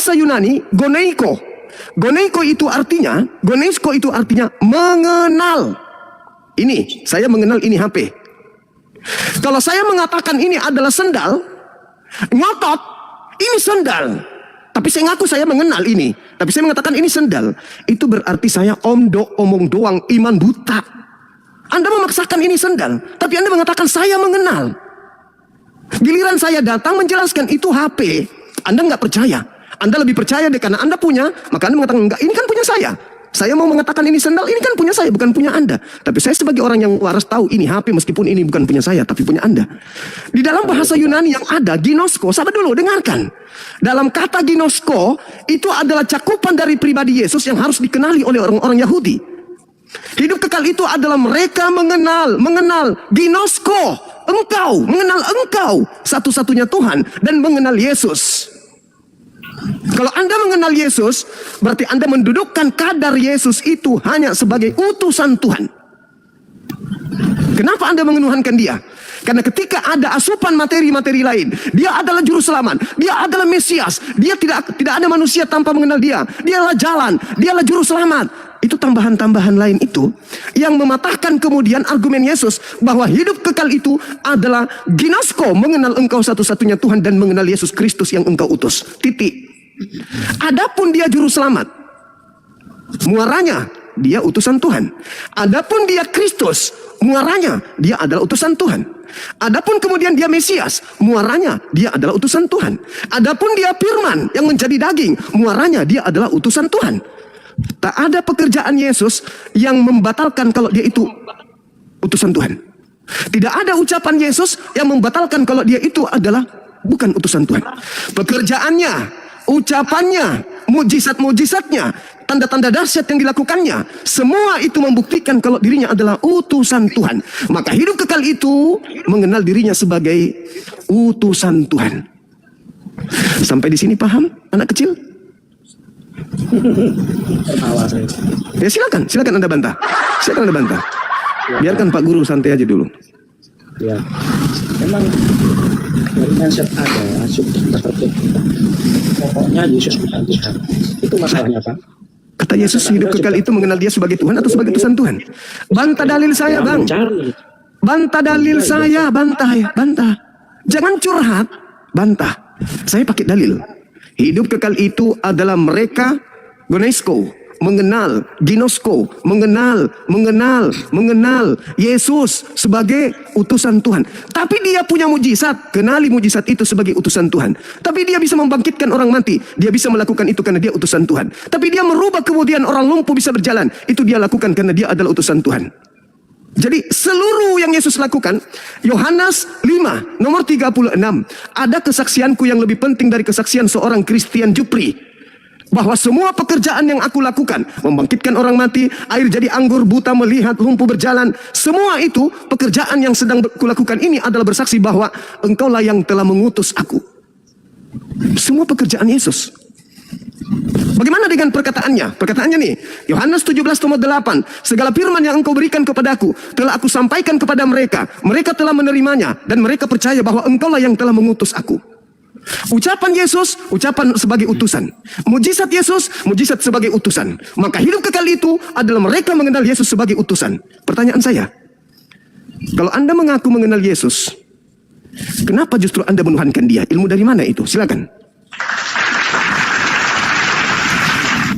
bahasa Yunani, goneiko. Goneiko itu artinya mengenal. Ini, saya mengenal ini HP. Kalau saya mengatakan ini adalah sendal, ngotot, ini sendal. Tapi saya ngaku saya mengenal ini. Tapi saya mengatakan ini sendal. Itu berarti saya omong doang, iman buta. Anda memaksakan ini sendal, tapi Anda mengatakan saya mengenal. Giliran saya datang menjelaskan itu HP, Anda nggak percaya. Anda lebih percaya deh karena Anda punya, maka Anda mengatakan enggak, ini kan punya saya. Saya mau mengatakan ini sendal, ini kan punya saya, bukan punya Anda. Tapi saya sebagai orang yang waras tahu ini HP meskipun ini bukan punya saya, tapi punya Anda. Di dalam bahasa Yunani yang ada, ginosko, sahabat dulu, dengarkan. Dalam kata ginosko, itu adalah cakupan dari pribadi Yesus yang harus dikenali oleh orang-orang Yahudi. Hidup kekal itu adalah mereka mengenal, ginosko, mengenal engkau, satu-satunya Tuhan, dan mengenal Yesus. Kalau Anda mengenal Yesus, berarti Anda mendudukkan kadar Yesus itu hanya sebagai utusan Tuhan. Kenapa Anda mengenuhankan dia? Karena ketika ada asupan materi-materi lain, dia adalah juru selamat, dia adalah Mesias, dia tidak ada manusia tanpa mengenal dia, dialah jalan, dialah juru selamat. Itu tambahan-tambahan lain itu yang mematahkan kemudian argumen Yesus bahwa hidup kekal itu adalah ginosko, mengenal engkau satu-satunya Tuhan dan mengenal Yesus Kristus yang engkau utus. Titik. Adapun dia juru selamat, muaranya dia utusan Tuhan. Adapun dia Kristus, muaranya dia adalah utusan Tuhan. Adapun kemudian dia Mesias, muaranya dia adalah utusan Tuhan. Adapun dia Firman yang menjadi daging, muaranya dia adalah utusan Tuhan. Tak ada pekerjaan Yesus yang membatalkan kalau dia itu utusan Tuhan. Tidak ada ucapan Yesus yang membatalkan kalau dia itu adalah bukan utusan Tuhan. Pekerjaannya, ucapannya, mujizat-mujizatnya, tanda-tanda dahsyat yang dilakukannya, semua itu membuktikan kalau dirinya adalah utusan Tuhan. Maka hidup kekal itu mengenal dirinya sebagai utusan Tuhan. Sampai di sini paham, anak kecil? Ya silakan Anda bantah. Silakan Anda bantah. Biarkan Pak Guru santai aja dulu. Ya, memang dari mindset ada seperti pokoknya Yesus bukan Tuhan. Itu masalahnya, Pak. Kata Yesus hidup kekal itu mengenal dia sebagai Tuhan atau sebagai utusan Tuhan? Bantah dalil saya, Bang. Bantah dalil saya, bantah. Jangan curhat, bantah. Saya pakai dalil. Hidup kekal itu adalah mereka gonesko, mengenal, ginosko, mengenal Yesus sebagai utusan Tuhan. Tapi dia punya mujizat, kenali mujizat itu sebagai utusan Tuhan. Tapi dia bisa membangkitkan orang mati, dia bisa melakukan itu karena dia utusan Tuhan. Tapi dia merubah kemudian orang lumpuh bisa berjalan, itu dia lakukan karena dia adalah utusan Tuhan. Jadi seluruh yang Yesus lakukan, Yohanes 5 nomor 36, ada kesaksianku yang lebih penting dari kesaksian seorang Christian Jupri, bahwa semua pekerjaan yang aku lakukan, membangkitkan orang mati, air jadi anggur, buta melihat, lumpuh berjalan, semua itu pekerjaan yang sedang kulakukan ini adalah bersaksi bahwa engkaulah yang telah mengutus aku. Semua pekerjaan Yesus. Bagaimana dengan perkataannya? Perkataannya nih, Yohanes 17:8, segala firman yang engkau berikan kepadaku telah aku sampaikan kepada mereka. Mereka telah menerimanya dan mereka percaya bahwa engkaulah yang telah mengutus aku. Ucapan Yesus, ucapan sebagai utusan. Mujizat Yesus, mujizat sebagai utusan. Maka hidup kekal itu adalah mereka mengenal Yesus sebagai utusan. Pertanyaan saya, kalau Anda mengaku mengenal Yesus, kenapa justru Anda menuhankan dia? Ilmu dari mana itu? Silakan.